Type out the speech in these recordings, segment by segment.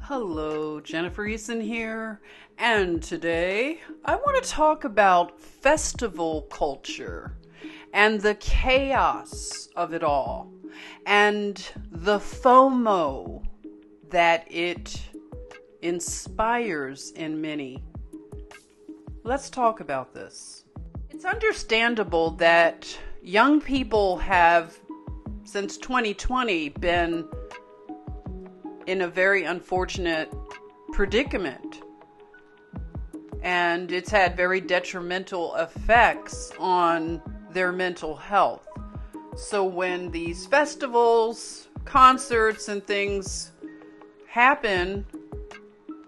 Hello, JennyEason here, and today I want to talk about festival culture and the chaos of it all and the FOMO that it inspires in many. Let's talk about this. It's understandable that young people have, since 2020, been in a very unfortunate predicament. And it's had very detrimental effects on their mental health. So when these festivals, concerts, and things happen,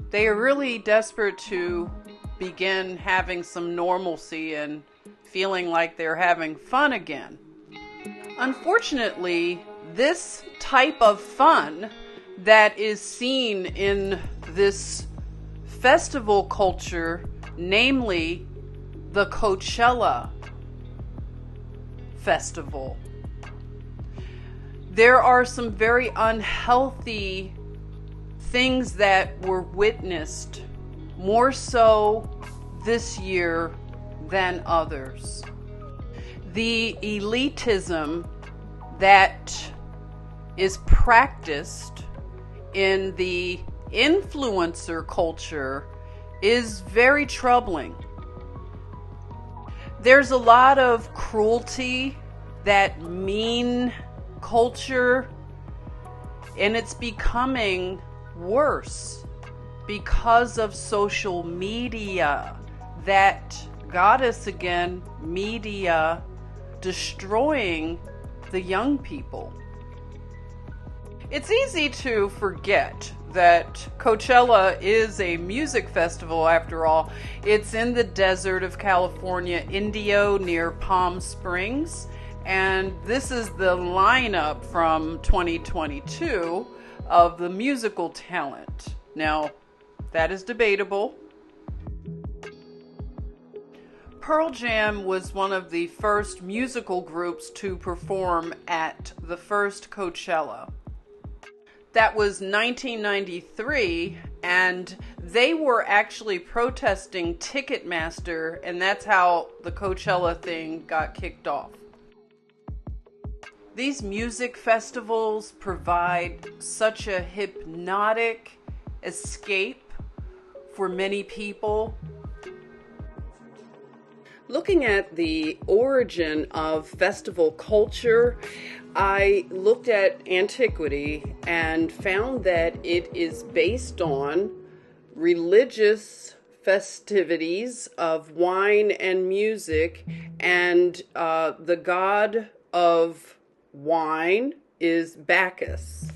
they are really desperate to begin having some normalcy and feeling like they're having fun again. Unfortunately, this type of fun that is seen in this festival culture, namely the Coachella festival. There are some very unhealthy things that were witnessed, more so this year than others. The elitism that is practiced in the influencer culture is very troubling. There's a lot of cruelty, that mean culture, and it's becoming worse because of social media, that goddess again, media, destroying the young people. It's easy to forget that Coachella is a music festival after all. It's in the desert of California, Indio, near Palm Springs. And this is the lineup from 2022 of the musical talent. Now, that is debatable. Pearl Jam was one of the first musical groups to perform at the first Coachella. That was 1993, and they were actually protesting Ticketmaster, and that's how the Coachella thing got kicked off. These music festivals provide such a hypnotic escape for many people. Looking at the origin of festival culture, I looked at antiquity and found that it is based on religious festivities of wine and music, and the god of wine is Bacchus.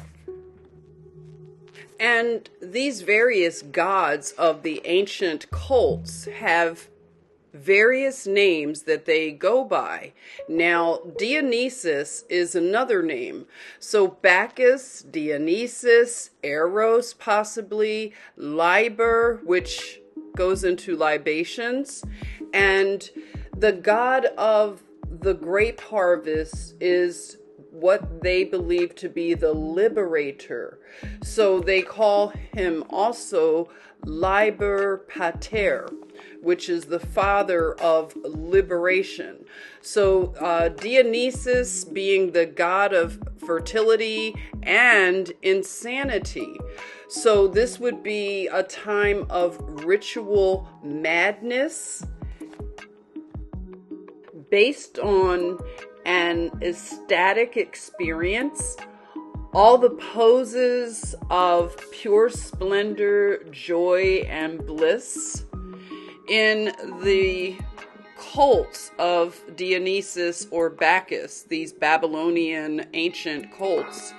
And these various gods of the ancient cults have various names that they go by. Now, Dionysus is another name. So Bacchus, Dionysus, Eros possibly, Liber, which goes into libations, and the god of the grape harvest is what they believe to be the liberator. So they call him also Liber Pater, which is the father of liberation. So Dionysus being the god of fertility and insanity. So this would be a time of ritual madness based on an ecstatic experience. All the poses of pure splendor, joy, and bliss. In the cults of Dionysus or Bacchus, these Babylonian ancient cults,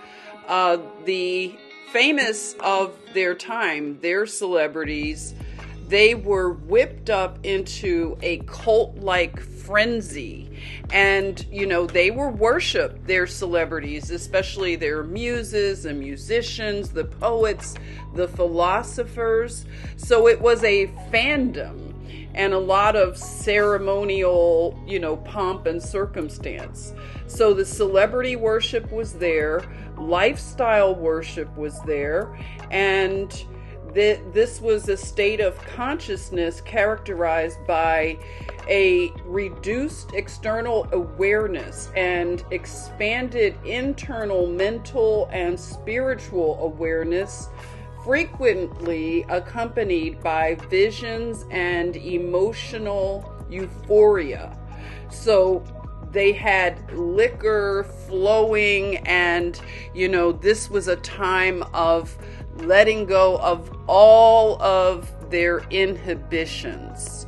the famous of their time, their celebrities, they were whipped up into a cult-like frenzy. And, they were worshipped, their celebrities, especially their muses and musicians, the poets, the philosophers. So it was a fandom and a lot of ceremonial, pomp and circumstance. So the celebrity worship was there, lifestyle worship was there, and This was a state of consciousness characterized by a reduced external awareness and expanded internal mental and spiritual awareness, frequently accompanied by visions and emotional euphoria. So they had liquor flowing, and this was a time of letting go of all of their inhibitions.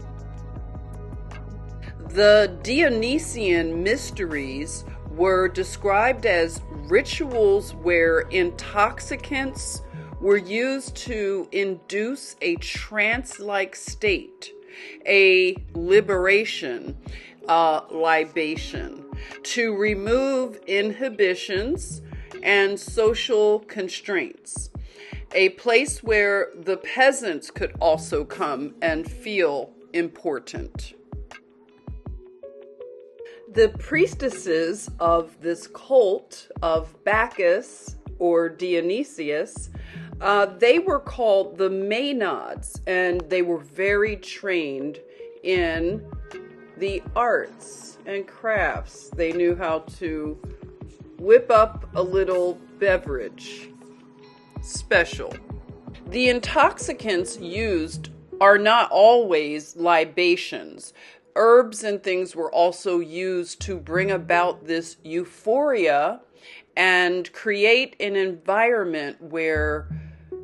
The Dionysian mysteries were described as rituals where intoxicants were used to induce a trance-like state, a liberation, libation, to remove inhibitions and social constraints. A place where the peasants could also come and feel important. The priestesses of this cult of Bacchus or Dionysius, they were called the Maenads, and they were very trained in the arts and crafts. They knew how to whip up a little beverage. Special. The intoxicants used are not always libations. Herbs and things were also used to bring about this euphoria and create an environment where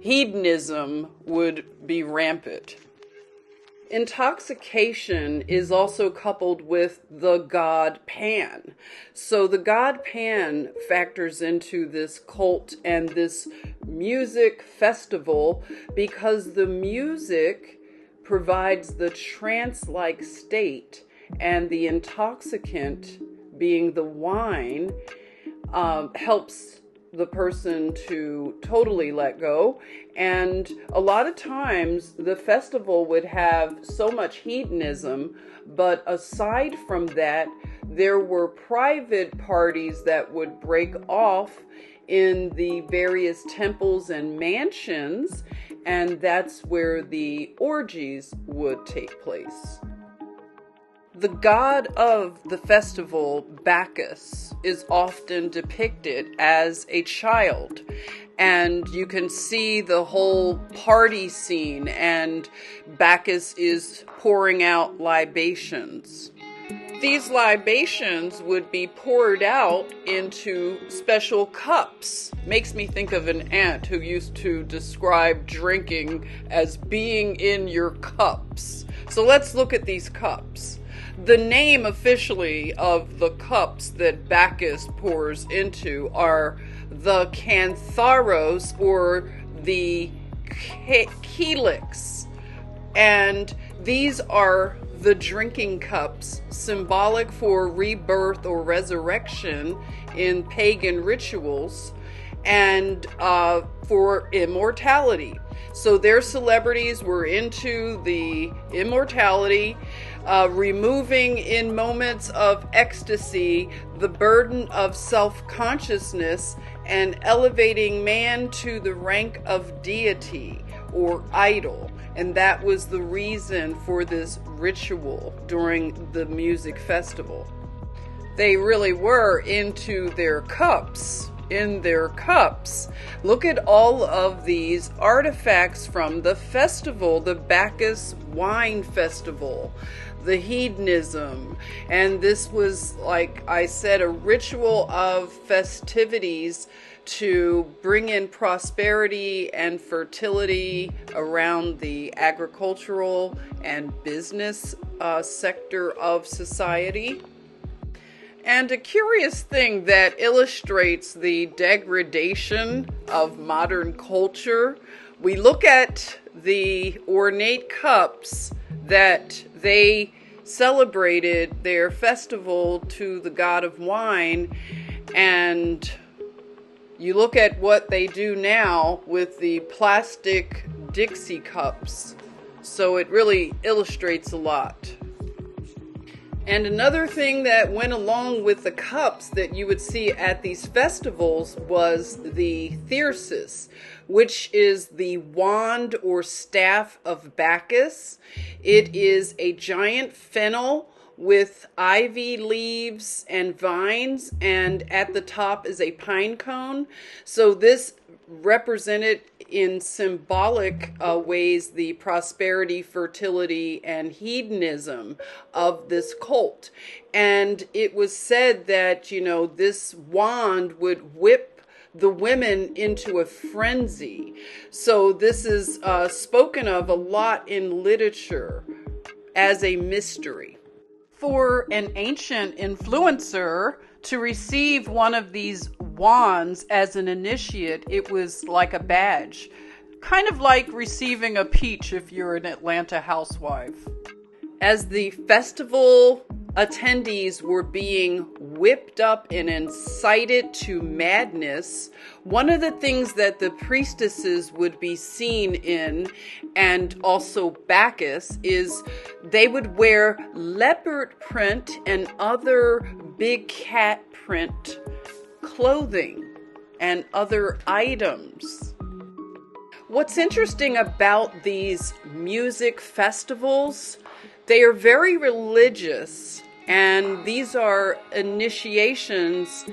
hedonism would be rampant. Intoxication is also coupled with the god Pan. So the god Pan factors into this cult and this music festival because the music provides the trance-like state, and the intoxicant, being the wine, helps the person to totally let go. And a lot of times the festival would have so much hedonism, but aside from that, there were private parties that would break off in the various temples and mansions, and that's where the orgies would take place. The god of the festival, Bacchus, is often depicted as a child, and you can see the whole party scene, and Bacchus is pouring out libations. These libations would be poured out into special cups. Makes me think of an aunt who used to describe drinking as being in your cups. So let's look at these cups. The name officially of the cups that Bacchus pours into are the cantharos or the helix. And these are the drinking cups, symbolic for rebirth or resurrection in pagan rituals, and for immortality. So their celebrities were into the immortality, removing in moments of ecstasy the burden of self-consciousness and elevating man to the rank of deity or idol. And that was the reason for this ritual during the music festival. They really were into their cups. In their cups. Look at all of these artifacts from the festival, the Bacchus Wine Festival, the hedonism. And this was, like I said, a ritual of festivities to bring in prosperity and fertility around the agricultural and business sector of society. And a curious thing that illustrates the degradation of modern culture, we look at the ornate cups that they celebrated their festival to the god of wine, and you look at what they do now with the plastic Dixie cups. So it really illustrates a lot. And another thing that went along with the cups that you would see at these festivals was the thyrsus, which is the wand or staff of Bacchus. It is a giant fennel with ivy leaves and vines, and at the top is a pine cone. So this represented in symbolic ways the prosperity, fertility, and hedonism of this cult. And it was said that, this wand would whip the women into a frenzy. So this is spoken of a lot in literature as a mystery. For an ancient influencer to receive one of these wands as an initiate, it was like a badge. Kind of like receiving a peach if you're an Atlanta housewife. As the festival attendees were being whipped up and incited to madness, one of the things that the priestesses would be seen in, and also Bacchus, is they would wear leopard print and other big cat print clothing and other items. What's interesting about these music festivals, they are very religious, and these are initiations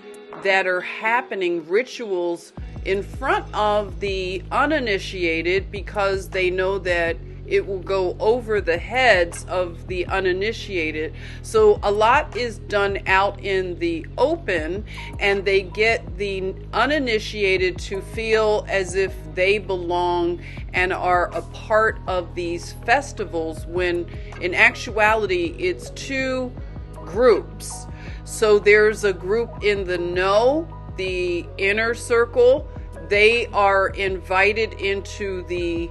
that are happening, rituals in front of the uninitiated, because they know that it will go over the heads of the uninitiated. So a lot is done out in the open, and they get the uninitiated to feel as if they belong and are a part of these festivals, when in actuality it's two groups. So there's a group in the know, the inner circle. They are invited into the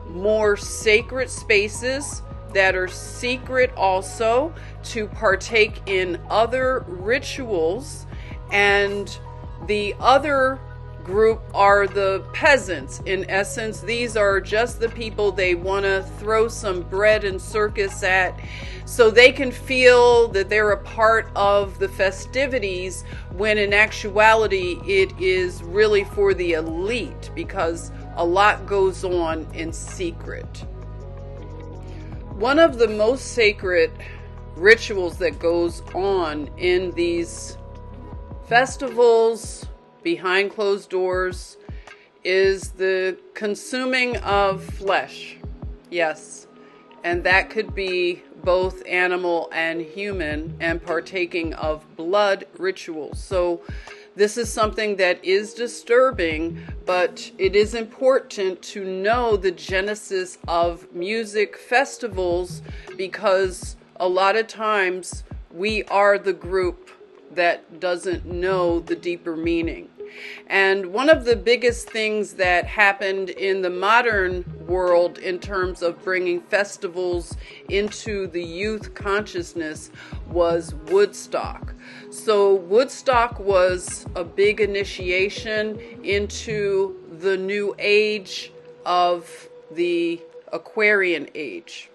more sacred spaces that are secret also, to partake in other rituals. And the other group are the peasants. In essence, these are just the people they want to throw some bread and circus at, so they can feel that they're a part of the festivities, when in actuality it is really for the elite, because a lot goes on in secret. One of the most sacred rituals that goes on in these festivals behind closed doors is the consuming of flesh. Yes, and that could be both animal and human, and partaking of blood rituals. So this is something that is disturbing, but it is important to know the genesis of music festivals, because a lot of times we are the group that doesn't know the deeper meaning. And one of the biggest things that happened in the modern world in terms of bringing festivals into the youth consciousness was Woodstock. So Woodstock was a big initiation into the new age of the Aquarian age.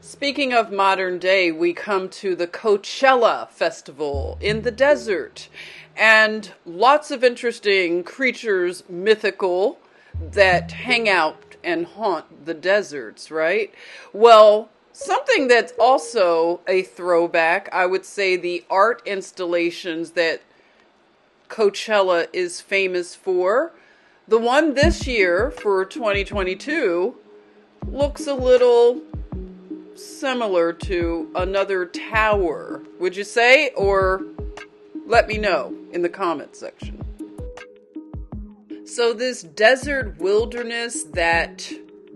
Speaking of modern day, we come to the Coachella festival in the desert, and lots of interesting creatures, mythical, that hang out and haunt the deserts, right? Well, something that's also a throwback, I would say the art installations that Coachella is famous for. The one this year for 2022 looks a little similar to another tower, would you say? Or let me know in the comments section. So this desert wilderness that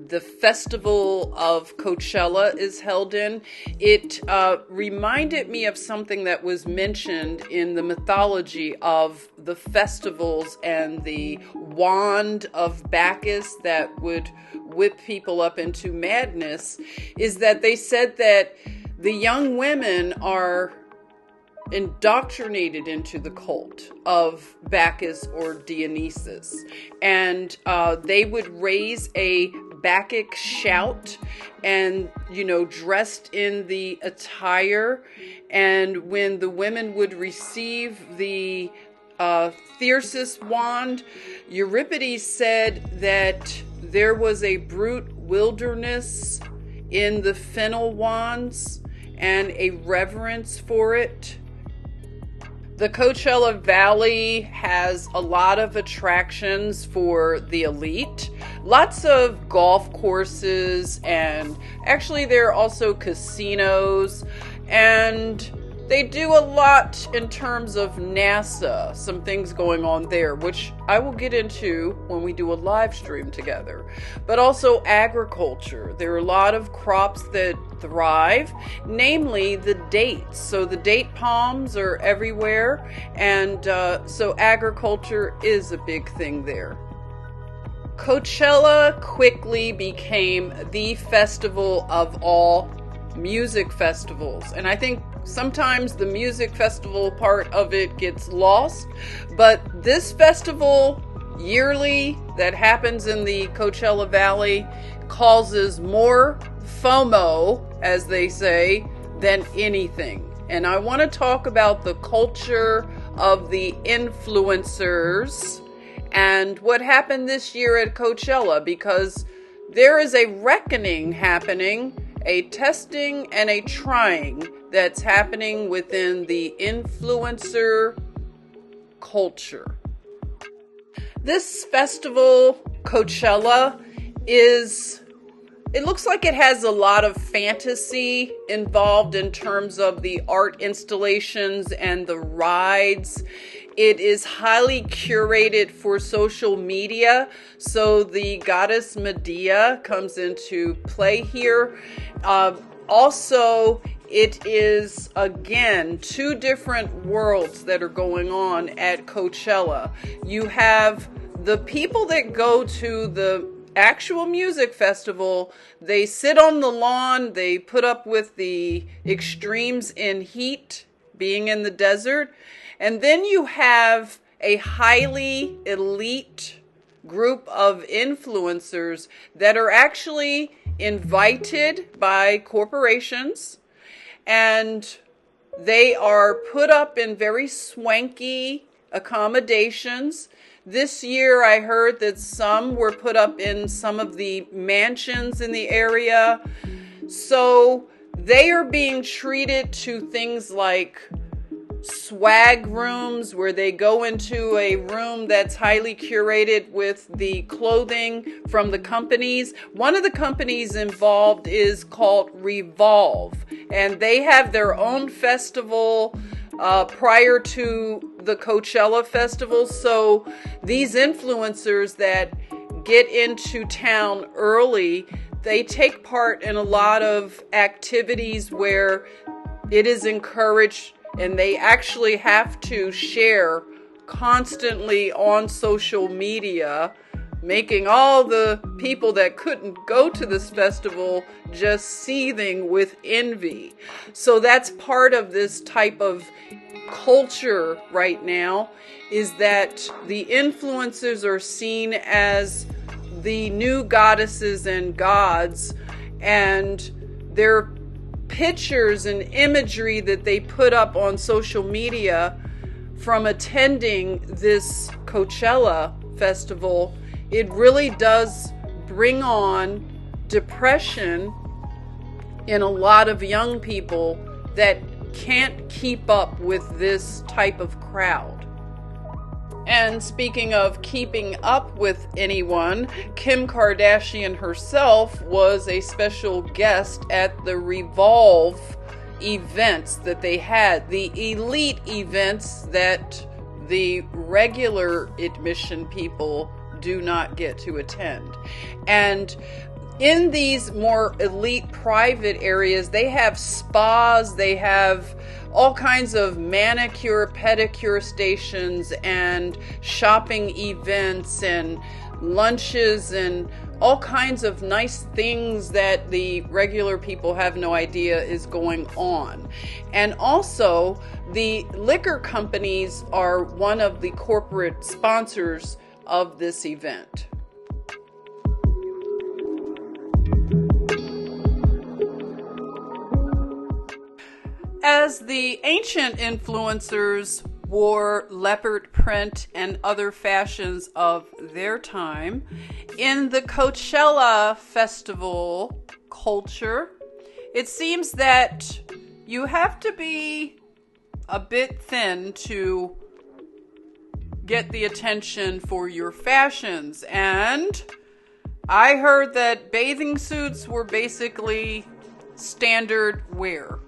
the festival of Coachella is held in, it reminded me of something that was mentioned in the mythology of the festivals and the wand of Bacchus that would whip people up into madness, is that they said that the young women are indoctrinated into the cult of Bacchus or Dionysus, and they would raise a Bacchic shout and, dressed in the attire. And when the women would receive the Thyrsus wand, Euripides said that there was a brute wilderness in the fennel wands and a reverence for it. The Coachella Valley has a lot of attractions for the elite. Lots of golf courses, and actually there are also casinos, and they do a lot in terms of NASA, some things going on there, which I will get into when we do a live stream together. But also agriculture. There are a lot of crops that thrive, namely the dates. So the date palms are everywhere, and so agriculture is a big thing there. Coachella quickly became the festival of all music festivals, and I think sometimes the music festival part of it gets lost, but this festival yearly that happens in the Coachella Valley causes more FOMO, as they say, than anything. And I want to talk about the culture of the influencers and what happened this year at Coachella, because there is a reckoning happening, a testing and a trying that's happening within the influencer culture. This festival, Coachella, it looks like it has a lot of fantasy involved in terms of the art installations and the rides. It is highly curated for social media, so the goddess Medea comes into play here. Also, it is, again, two different worlds that are going on at Coachella. You have the people that go to the actual music festival. They sit on the lawn, they put up with the extremes in heat, being in the desert. And then you have a highly elite group of influencers that are actually invited by corporations, and they are put up in very swanky accommodations. This year I heard that some were put up in some of the mansions in the area. So they are being treated to things like swag rooms, where they go into a room that's highly curated with the clothing from the companies. One of the companies involved is called Revolve, and they have their own festival prior to the Coachella festival. So these influencers that get into town early, they take part in a lot of activities where it is encouraged, and they actually have to share constantly on social media, making all the people that couldn't go to this festival just seething with envy. So that's part of this type of culture right now, is that the influencers are seen as the new goddesses and gods, and their pictures and imagery that they put up on social media from attending this Coachella festival, it really does bring on depression in a lot of young people that can't keep up with this type of crowd. And speaking of keeping up with anyone, Kim Kardashian herself was a special guest at the Revolve events that they had, the elite events that the regular admission people do not get to attend. And in these more elite private areas, they have spas, they have all kinds of manicure, pedicure stations and shopping events and lunches and all kinds of nice things that the regular people have no idea is going on. And also, the liquor companies are one of the corporate sponsors of this event. as the ancient influencers wore leopard print and other fashions of their time, in the Coachella festival culture, it seems that you have to be a bit thin to get the attention for your fashions. And I heard that bathing suits were basically standard wear.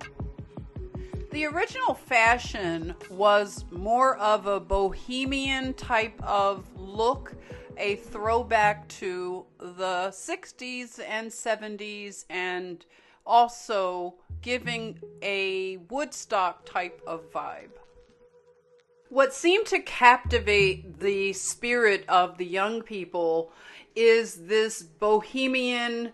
The original fashion was more of a bohemian type of look, a throwback to the 60s and 70s, and also giving a Woodstock type of vibe. What seemed to captivate the spirit of the young people is this bohemian,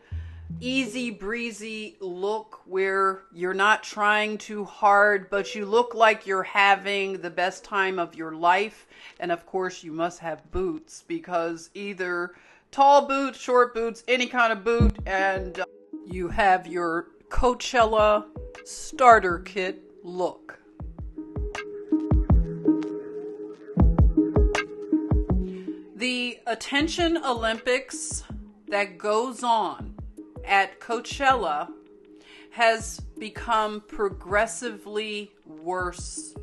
easy breezy look where you're not trying too hard, but you look like you're having the best time of your life. And of course you must have boots, because either tall boots, short boots, any kind of boot, and you have your Coachella starter kit look. The Attention Olympics that goes on at Coachella has become progressively worse.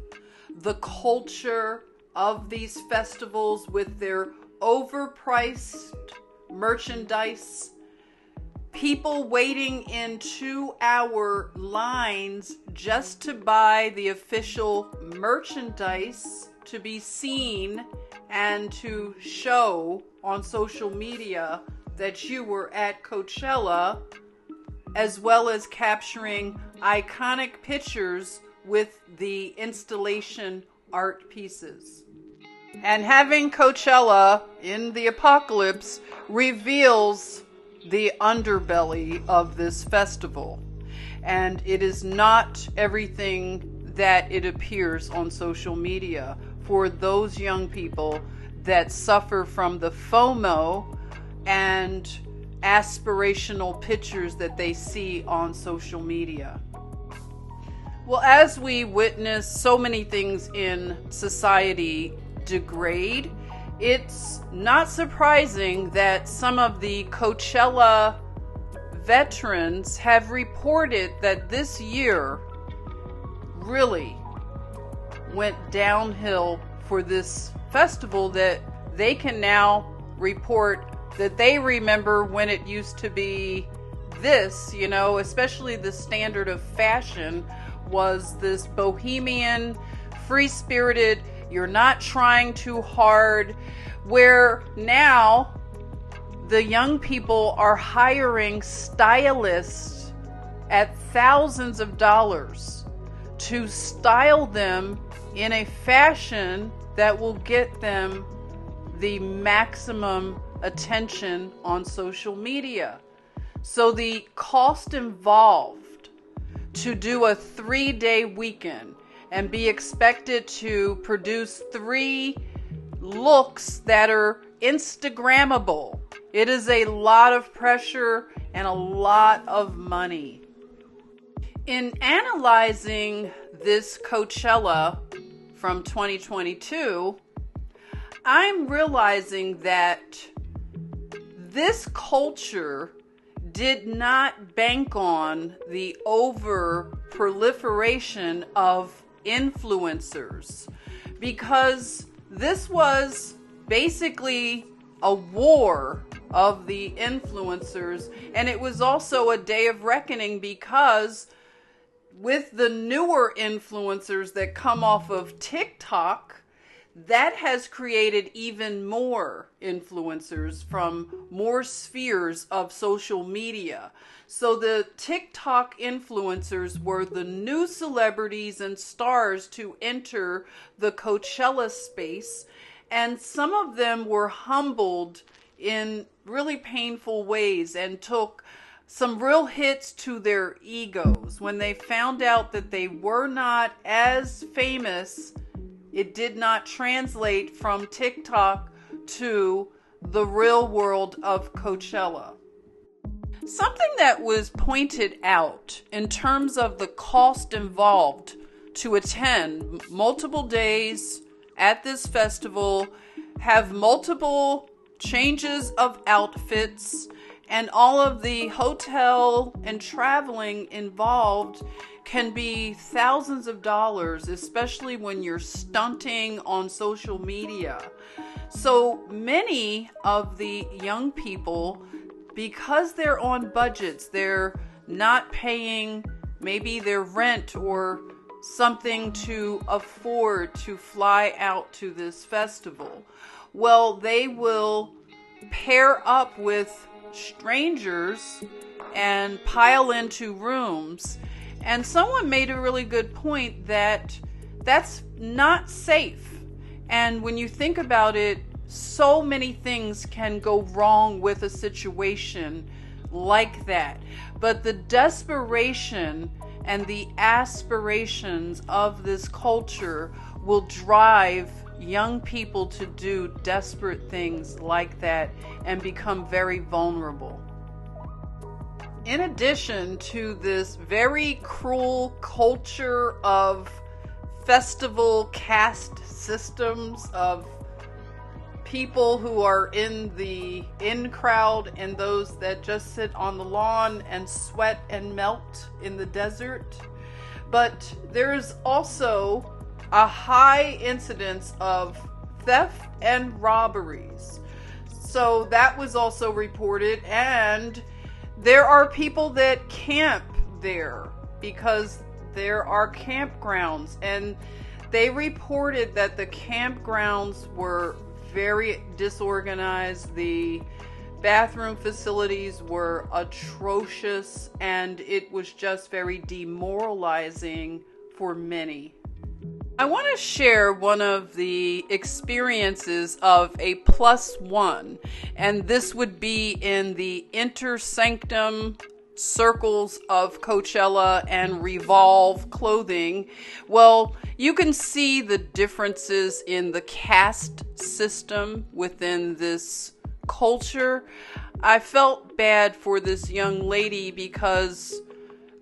The culture of these festivals with their overpriced merchandise, people waiting in 2-hour lines just to buy the official merchandise to be seen and to show on social media that you were at Coachella, as well as capturing iconic pictures with the installation art pieces. And having Coachella in the apocalypse reveals the underbelly of this festival. And it is not everything that it appears on social media for those young people that suffer from the FOMO and aspirational pictures that they see on social media. Well, as we witness so many things in society degrade, it's not surprising that some of the Coachella veterans have reported that this year really went downhill for this festival, that they can now report that they remember when it used to be this, especially the standard of fashion was this bohemian, free-spirited, you're not trying too hard, where now the young people are hiring stylists at thousands of dollars to style them in a fashion that will get them the maximum attention on social media. So the cost involved to do a 3-day weekend and be expected to produce 3 looks that are Instagrammable, it is a lot of pressure and a lot of money. In analyzing this Coachella from 2022, I'm realizing that this culture did not bank on the over proliferation of influencers, because this was basically a war of the influencers, and it was also a day of reckoning, because with the newer influencers that come off of TikTok, that has created even more influencers from more spheres of social media. So the TikTok influencers were the new celebrities and stars to enter the Coachella space, and some of them were humbled in really painful ways and took some real hits to their egos when they found out that they were not as famous. It did not translate from TikTok to the real world of Coachella. Something that was pointed out in terms of the cost involved to attend multiple days at this festival, have multiple changes of outfits, and all of the hotel and traveling involved can be thousands of dollars, especially when you're stunting on social media. So many of the young people, because they're on budgets, they're not paying maybe their rent or something to afford to fly out to this festival. Well, they will pair up with strangers and pile into rooms. And someone made a really good point that that's not safe. And when you think about it, so many things can go wrong with a situation like that. But the desperation and the aspirations of this culture will drive young people to do desperate things like that and become very vulnerable. In addition to this very cruel culture of festival caste systems of people who are in the in crowd and those that just sit on the lawn and sweat and melt in the desert, but there's also a high incidence of theft and robberies. So that was also reported, and there are people that camp there because there are campgrounds, and they reported that the campgrounds were very disorganized. The bathroom facilities were atrocious, and it was just very demoralizing for many. I want to share one of the experiences of a +1, and this would be in the inter sanctum circles of Coachella and Revolve clothing. Well, you can see the differences in the caste system within this culture. I felt bad for this young lady because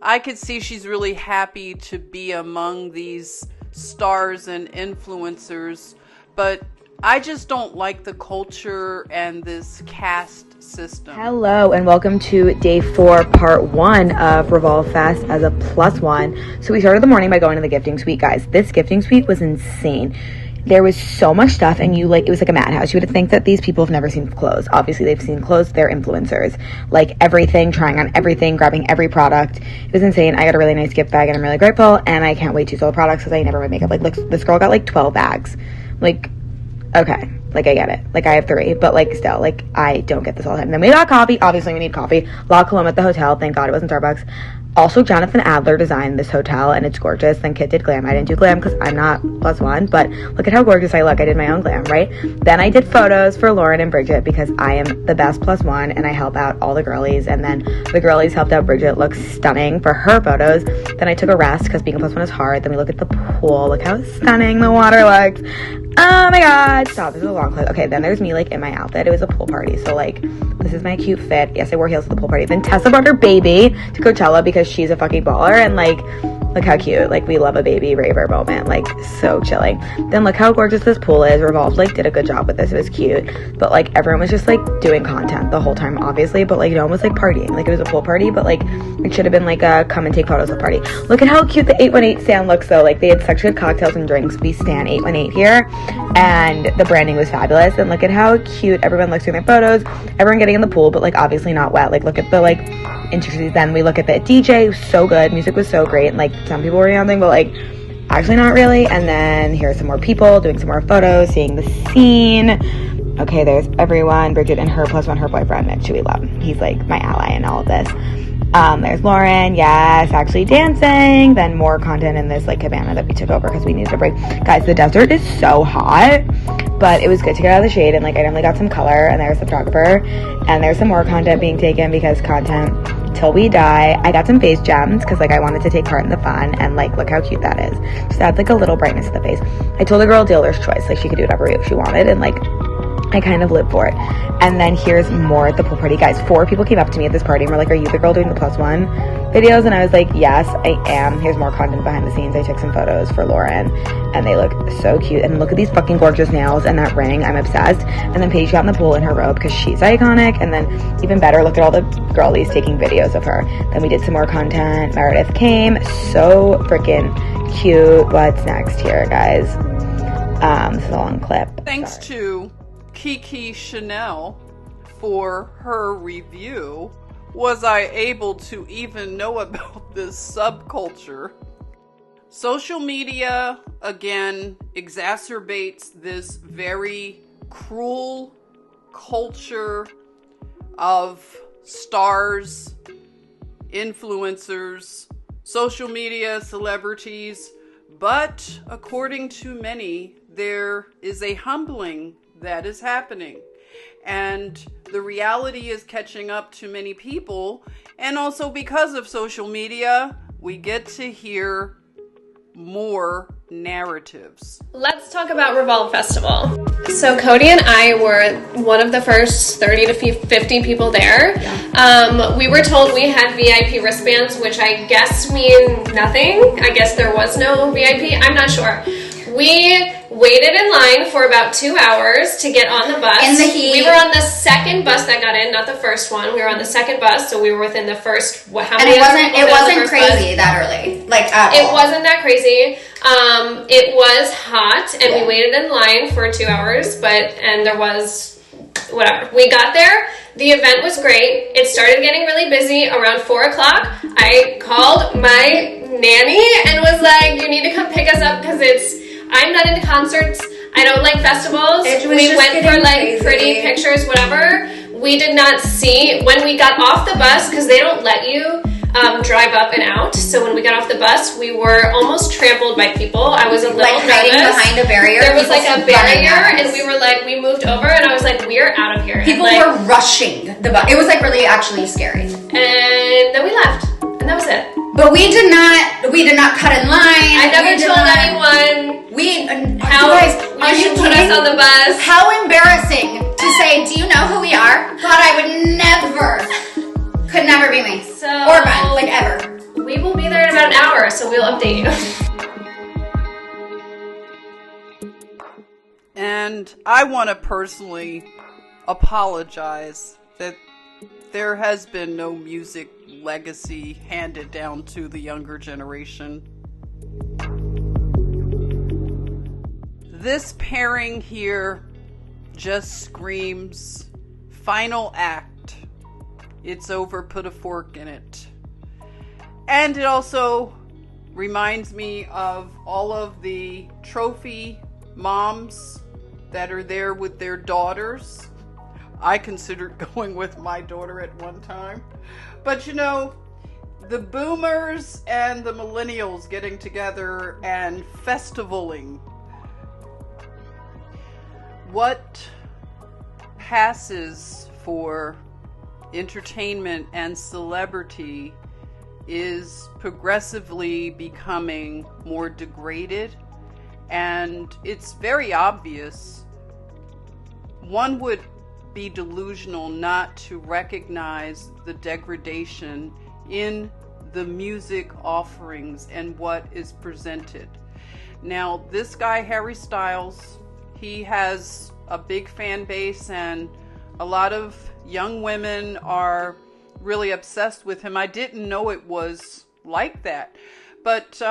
I could see she's really happy to be among these stars and influencers, but I just don't like the culture and this caste system. Hello and welcome to day 4, part 1 of Revolve Fest as a +1. So we started the morning by going to the gifting suite. Guys, this gifting suite was insane. There was so much stuff, and it was like a madhouse. You would think that these people have never seen clothes. Obviously, they've seen clothes. They're influencers. Like everything, trying on everything, grabbing every product. It was insane. I got a really nice gift bag, and I'm really grateful, and I can't wait to sell the products because I never wear makeup. Like, look, this girl got like 12 bags. Like, okay. Like, I get it. Like, I have 3, but like, still, like, I don't get this all the time. Then we got coffee. Obviously, we need coffee. La Colombe at the hotel. Thank God it wasn't Starbucks. Also, Jonathan Adler designed this hotel, and it's gorgeous. Then Kit did glam. I didn't do glam because I'm not +1, but look at how gorgeous I look. I did my own glam, right? Then I did photos for Lauren and Bridget because I am the best +1, and I help out all the girlies. And then the girlies helped out Bridget look stunning for her photos. Then I took a rest because being a +1 is hard. Then we look at the pool. Look how stunning the water looks. Oh my God. Stop. This is a long clip. Okay, then there's me, like, in my outfit. It was a pool party, so, like, this is my cute fit. Yes, I wore heels to the pool party. Then Tessa brought her baby to Coachella because she's a fucking baller, and, like, look how cute. Like, we love a baby raver moment. Like, so chilling. Then look how gorgeous this pool is. Revolve, like, did a good job with this. It was cute. But, like, everyone was just, like, doing content the whole time, obviously. But, like, no one was, like, partying. Like, it was a pool party, but, like, it should have been, like, a come and take photos of the party. Look at how cute the 818 stand looks, though. Like, they had such good cocktails and drinks. We stand 818 here. And the branding was fabulous. And look at how cute everyone looks doing their photos. Everyone getting in the pool, but, like, obviously not wet. Like, look at the, like, intricacies. Then we look at the DJ. So good. Music was so great. And, like, some people were dancing, but, like, actually not really. And then here's some more people doing some more photos, seeing the scene. Okay, there's everyone. Bridget and her +1, her boyfriend, Mitch, who we love. He's, like, my ally in all of this. There's Lauren, yes, actually dancing. Then more content in this, like, cabana that we took over because we needed a break. Guys, the desert is so hot, but it was good to get out of the shade, and, like, I definitely got some color, and there's the photographer, and there's some more content being taken because content till we die. I got some face gems because, like, I wanted to take part in the fun, and, like, look how cute that is. Just adds, like, a little brightness to the face. I told the girl dealer's choice, like, she could do whatever she wanted, and, like, I kind of live for it. And then here's more at the pool party. Guys, 4 people came up to me at this party and were like, are you the girl doing the +1 videos? And I was like, yes, I am. Here's more content behind the scenes. I took some photos for Lauren and they look so cute. And look at these fucking gorgeous nails and that ring. I'm obsessed. And then Paige got in the pool in her robe because she's iconic. And then even better, look at all the girlies taking videos of her. Then we did some more content. Meredith came. So freaking cute. What's next here, guys? This is a long clip. Thanks to Kiki Chanel for her review was I able to even know about this subculture. Social media, again, exacerbates this very cruel culture of stars, influencers, social media, celebrities, but according to many, there is a humbling that is happening. And the reality is catching up to many people. And also because of social media, we get to hear more narratives. Let's talk about Revolve Festival. So Cody and I were one of the first 30 to 50 people there. We were told we had VIP wristbands, which I guess mean nothing. I guess there was no VIP. I'm not sure. We waited in line for about 2 hours to get on the bus. In the heat. We were on the second bus that got in, not the first one. We were on the second bus, so we were within the first. How many? And it wasn't crazy that early, like at all. It wasn't that crazy. It was hot, and we waited in line for 2 hours, and there was whatever. We got there. The event was great. It started getting really busy around 4 o'clock. I called my nanny and was like, "You need to come pick us up because I'm not into concerts. I don't like festivals." We went for like pretty pictures, whatever. We did not see when we got off the bus because they don't let you drive up and out. So when we got off the bus, we were almost trampled by people. I was a little like hiding nervous. Behind a barrier. There was like a barrier, and we were like, we moved over, and I was like, we are out of here. People and, like, were rushing the bus. It was like really actually scary. And then we left, and that was it. But we did not cut in line. I never told anyone how you should put us on the bus. How embarrassing to say, do you know who we are? God, I would never. Could never be me. So, or Ben, like ever. We will be there in about an hour, so we'll update you. And I want to personally apologize that there has been no music legacy handed down to the younger generation. This pairing here just screams final act. It's over, put a fork in it. And it also reminds me of all of the trophy moms that are there with their daughters. I considered going with my daughter at one time. But you know, the boomers and the millennials getting together and festivaling. What passes for entertainment and celebrity is progressively becoming more degraded, and it's very obvious. One would be delusional not to recognize the degradation in the music offerings and what is presented. Now, this guy, Harry Styles, he has a big fan base, and a lot of young women are really obsessed with him. I didn't know it was like that. But,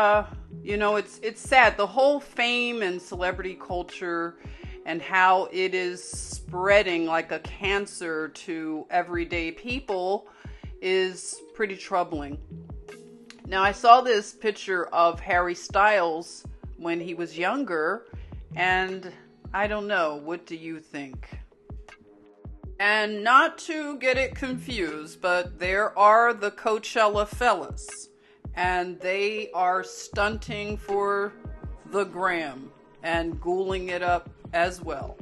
you know, it's sad. The whole fame and celebrity culture and how it is spreading like a cancer to everyday people is pretty troubling. Now, I saw this picture of Harry Styles when he was younger, and I don't know. What do you think? And not to get it confused, but there are the Coachella fellas, and they are stunting for the gram and ghouling it up as well.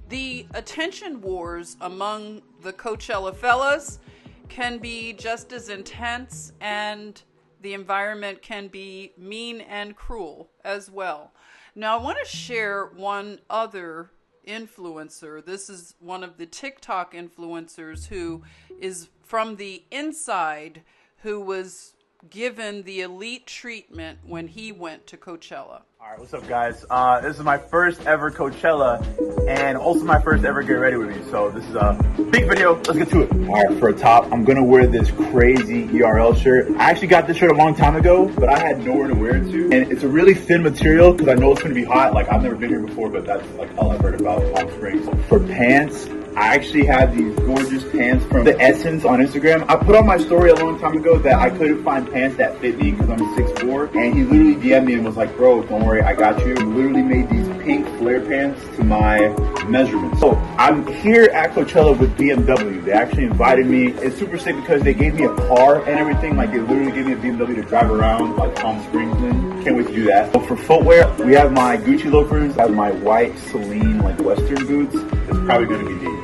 The attention wars among the Coachella fellas can be just as intense, and the environment can be mean and cruel as well. Now, I want to share one other influencer. This is one of the TikTok influencers who is from the inside, who was given the elite treatment when he went to Coachella. All right, what's up, guys? This is my first ever Coachella and also my first ever Get Ready With Me. So this is a big video. Let's get to it. All right, for a top, I'm going to wear this crazy ERL shirt. I actually got this shirt a long time ago, but I had nowhere to wear it to. And it's a really thin material because I know it's going to be hot. Like, I've never been here before, but that's like all I've heard about Palm Springs. For pants, I actually have these gorgeous pants from The Essence on Instagram. I put on my story a long time ago that I couldn't find pants that fit me because I'm 6'4", and he literally DM'd me and was like, bro, don't worry, I got you. He literally made these pink flare pants to my measurements. So I'm here at Coachella with BMW. They actually invited me. It's super sick because they gave me a car and everything. Like, they literally gave me a BMW to drive around like Palm Springs in. Can't wait to do that. So for footwear, we have my Gucci loafers. I have my white Celine like Western boots. It's probably going to be these.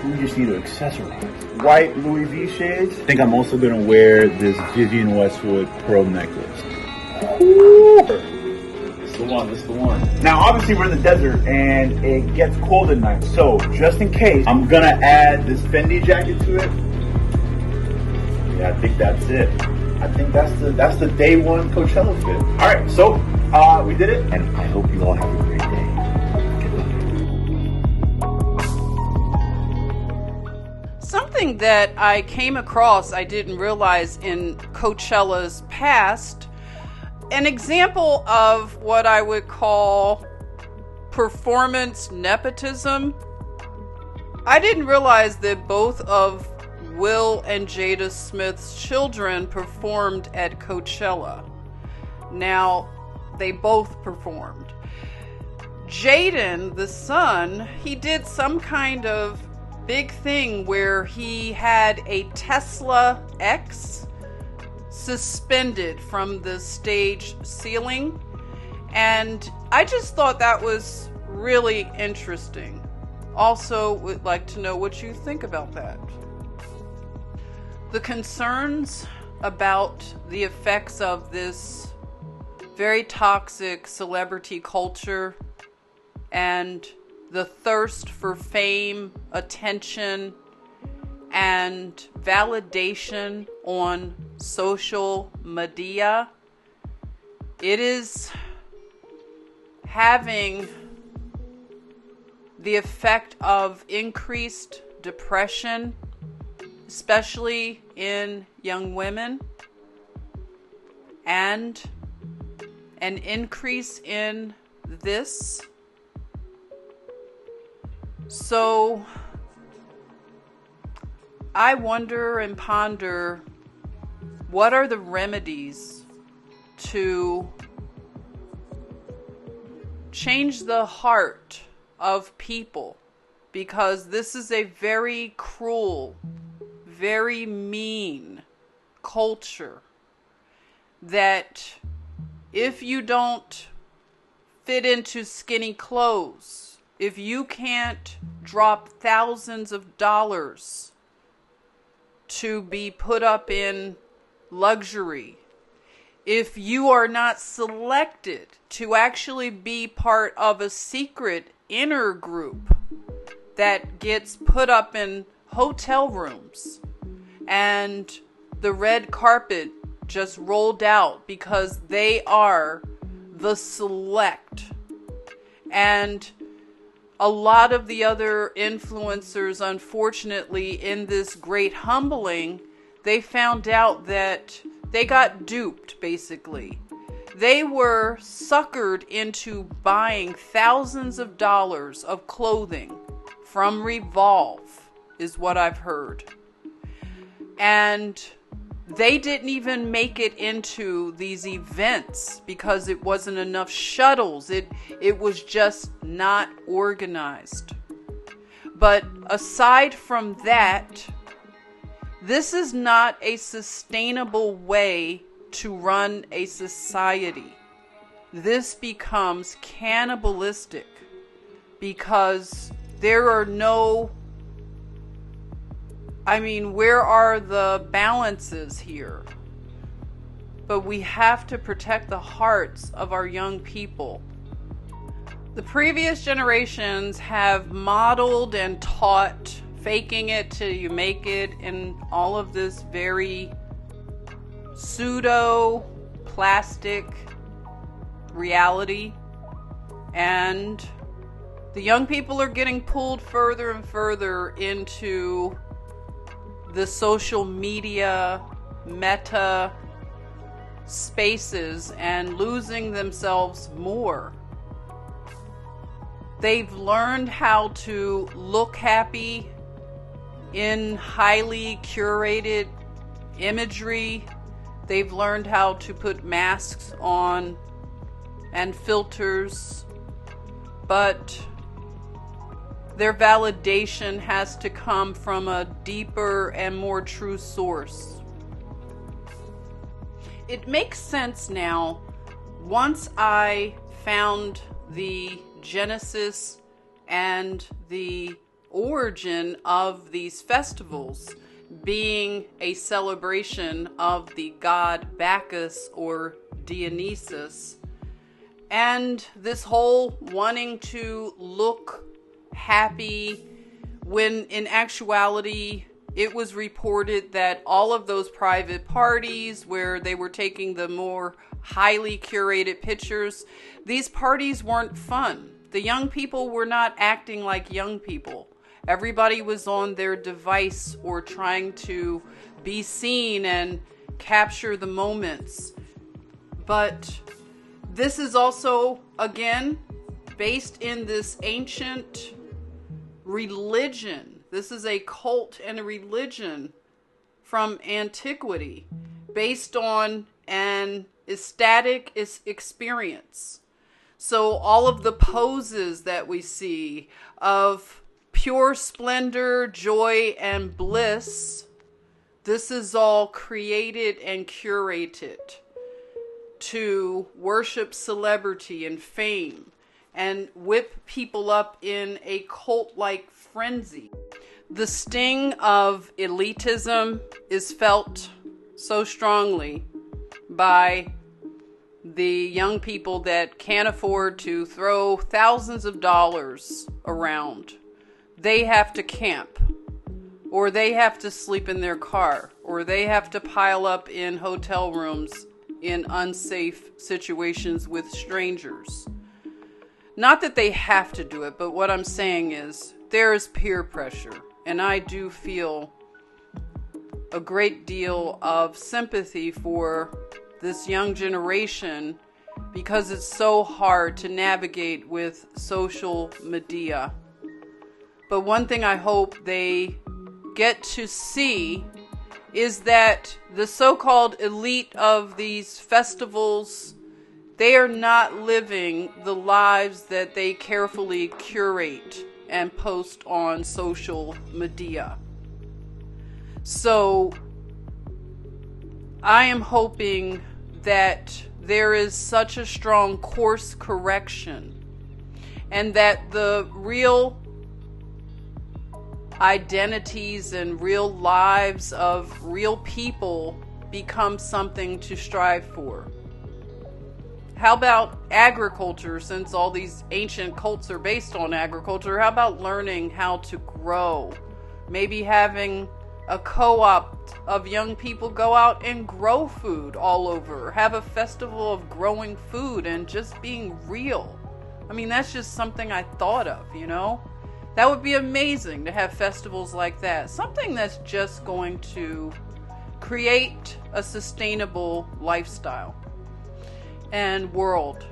We just need to accessorize. White Louis V shades. I think I'm also going to wear this Vivienne Westwood pearl necklace. Ooh. This is the one, this is the one. Now, obviously, we're in the desert and it gets cold at night. So, just in case, I'm going to add this Fendi jacket to it. Yeah, I think that's it. I think that's the day one Coachella fit. All right, so we did it, and I hope you all have a great day. Something that I came across, I didn't realize in Coachella's past, an example of what I would call performance nepotism. I didn't realize that both of Will and Jada Smith's children performed at Coachella. Now, they both performed. Jaden, the son, he did some kind of big thing where he had a Tesla X suspended from the stage ceiling, and I just thought that was really interesting. Also, would like to know what you think about that. The concerns about the effects of this very toxic celebrity culture and the thirst for fame, attention, and validation on social media, it is having the effect of increased depression, especially in young women, and an increase in this. So I wonder and ponder, what are the remedies to change the heart of people? Because this is a very cruel, very mean culture that if you don't fit into skinny clothes, if you can't drop thousands of dollars to be put up in luxury, if you are not selected to actually be part of a secret inner group that gets put up in hotel rooms and the red carpet just rolled out because they are the select, and a lot of the other influencers, unfortunately, in this great humbling, they found out that they got duped, basically. They were suckered into buying thousands of dollars of clothing from Revolve, is what I've heard. And they didn't even make it into these events because it wasn't enough shuttles. It was just not organized. But aside from that, this is not a sustainable way to run a society. This becomes cannibalistic because there are no... where are the balances here? But we have to protect the hearts of our young people. The previous generations have modeled and taught faking it till you make it in all of this very pseudo plastic reality, and the young people are getting pulled further and further into the social media meta spaces and losing themselves more. They've learned how to look happy in highly curated imagery. They've learned how to put masks on and filters, but their validation has to come from a deeper and more true source. It makes sense now, once I found the Genesis and the origin of these festivals being a celebration of the god Bacchus or Dionysus, and this whole wanting to look happy, when in actuality it was reported that all of those private parties where they were taking the more highly curated pictures, these parties weren't fun. The young people were not acting like young people. Everybody was on their device or trying to be seen and capture the moments. But this is also, again, based in this ancient religion. This is a cult and a religion from antiquity based on an ecstatic experience. So all of the poses that we see of pure splendor, joy, and bliss, this is all created and curated to worship celebrity and fame and whip people up in a cult-like frenzy. The sting of elitism is felt so strongly by the young people that can't afford to throw thousands of dollars around. They have to camp, or they have to sleep in their car, or they have to pile up in hotel rooms in unsafe situations with strangers. Not that they have to do it, but what I'm saying is there is peer pressure, and I do feel a great deal of sympathy for this young generation because it's so hard to navigate with social media. But one thing I hope they get to see is that the so-called elite of these festivals, they are not living the lives that they carefully curate and post on social media. So I am hoping that there is such a strong course correction and that the real identities and real lives of real people become something to strive for. How about agriculture, since all these ancient cults are based on agriculture? How about learning how to grow? Maybe having a co-op of young people go out and grow food all over. Have a festival of growing food and just being real. I mean, that's just something I thought of, you know? That would be amazing to have festivals like that. Something that's just going to create a sustainable lifestyle and world.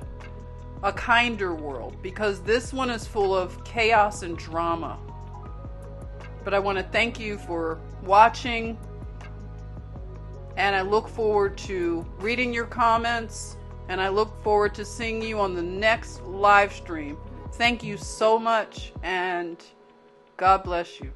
A kinder world. Because this one is full of chaos and drama. But I want to thank you for watching. And I look forward to reading your comments. And I look forward to seeing you on the next live stream. Thank you so much, and God bless you.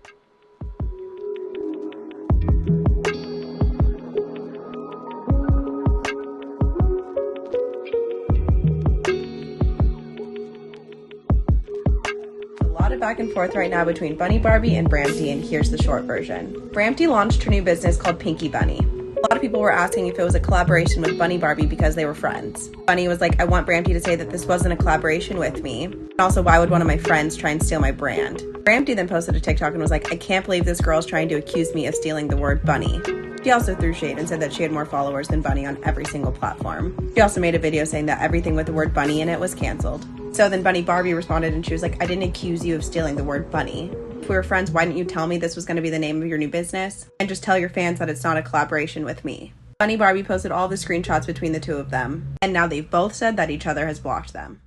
A lot of back and forth right now between Bunny Barbie and Brampty, and here's the short version. Brampty launched her new business called Pinky Bunny. A lot of people were asking if it was a collaboration with Bunny Barbie because they were friends. Bunny was like, I want Brampty to say that this wasn't a collaboration with me. And also, why would one of my friends try and steal my brand? Brampty then posted a TikTok and was like, I can't believe this girl's trying to accuse me of stealing the word bunny. She also threw shade and said that she had more followers than Bunny on every single platform. She also made a video saying that everything with the word bunny in it was canceled. So then Bunny Barbie responded and she was like, I didn't accuse you of stealing the word bunny. If we were friends, why didn't you tell me this was going to be the name of your new business? And just tell your fans that it's not a collaboration with me. Bunny Barbie posted all the screenshots between the two of them, and now they've both said that each other has blocked them.